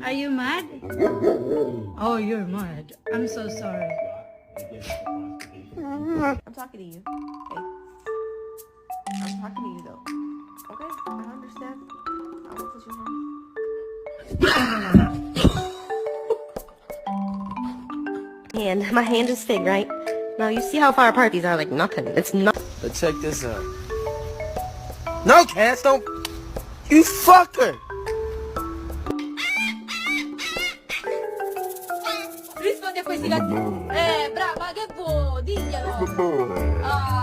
Are you mad? Oh, you're mad. I'm so sorry. I'm talking to you. Hey. I'm talking to you though. Okay, I understand. I won't put you in. And my hand is big, right? Now you see how far apart these are, like nothing. It's not. But check this out. No, Cass, don't. You fucker! Rispondi a questi gattini. Brava, che vuoi? Diglielo. Ah.